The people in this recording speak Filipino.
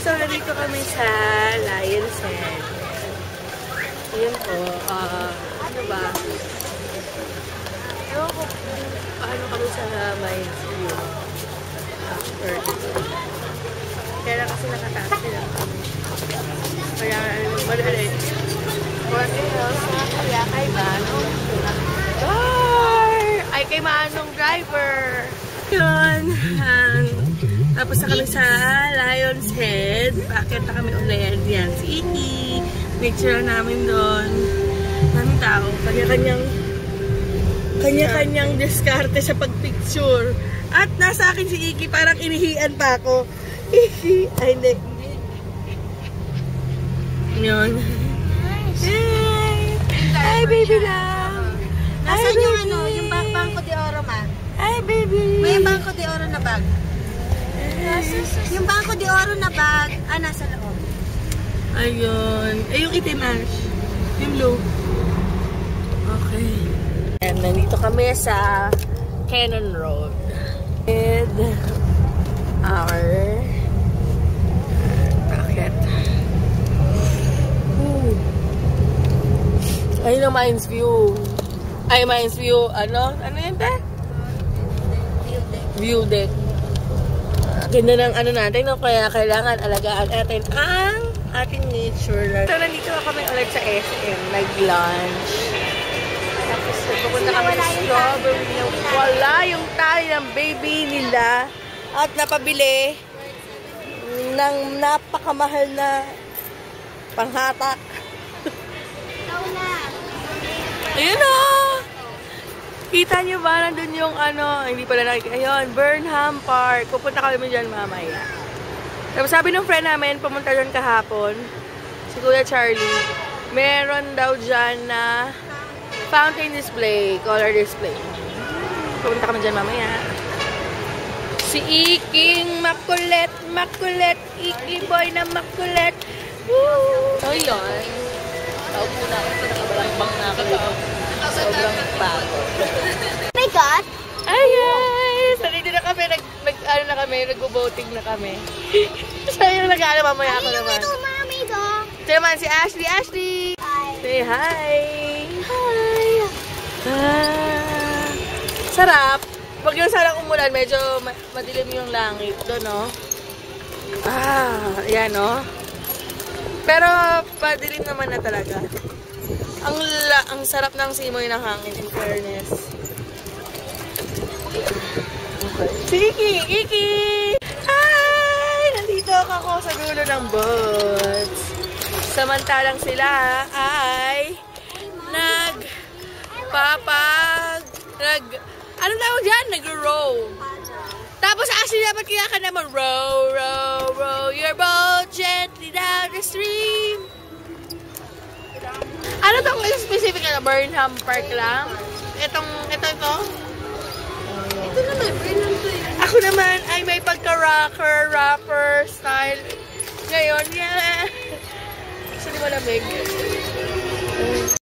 So, nandito kami sa Lion's Head. Ayan po, ano ba? Ewan ko paano kami sa Mind's View. After dito. Kaya kasi nakataksi lang kami. Kaya, madali. What else? Kaya kay Manong. Ay, kay Manong driver. Yun. Tapos na kami sa Lion's Head. Bakit na kami ulit? Yan, si Iki. Picture namin doon. Daming tao. Kanya-kanyang diskarte sa pagpicture. At nasa akin si Iki, parang inihian pa ako. Iki. Ay, hindi. Yun. Hi! Hi, baby lang! Nasaan yung ano, yung Bangko de Oro, ma? Hi, baby! May Bangko de Oro na bag. Yung Bangko de Oro na bag, nasa loob. Ayun. Yung itim, Ash. Yung blue. Okay. And nandito kami sa Cannon Road. With our racket. Ayun ang Mind's View. Ay, Mind's View. Ano? Ano yun, te? View deck. Ganda ng ano natin, no? Kaya kailangan alagaan natin ang ating nature. So, nandito kami ulit sa SM. Nag-lunch. Tapos, pupunta kami sa strawberry. Wala yung tali ng baby nila. At napabili ng napakamahal na panghatak. Ayun o! Kita nyo ba? Nandun yung ano, hindi pala nakikita. Ayun, Burnham Park. Pupunta kami dyan mamaya. Tapos sabi ng friend namin, pumunta dyan kahapon, si Kuya Charlie, meron daw dyan na fountain display, color display. Pupunta kami dyan mamaya. Si Iking makulit, makulit, Iki boy na makulit. Woo! So yun. Naupo na ako sa nakabalakbang na ako. Sobrang bago. Oh my God! Ay guys! Nandito na kami, nag-boating na kami. So yung nag-aala, mamaya ako naman. Ito, mami, ito. Ito naman si Ashley. Ashley! Hi! Say hi! Hi! Sarap! Pag yung sarang umulan, medyo madilim yung langit doon, no? Yan, no? Pero, padilim naman na talaga. Ang sarap ng simoy ng hangin, in fairness. Si Iki! Iki! Hi! Nandito ako sa dulo ng boats. Samantalang sila ay ano tawag dyan? Nag-row. Tapos actually dapat kaya ka naman row, row, row your boat gently down the stream. Ano tong specific na Burnham Park lang? Ito? Ito naman, Burnham to eh. Ako naman ay may pagka-rocker, rapper style. Ngayon, yeah. Actually malamig.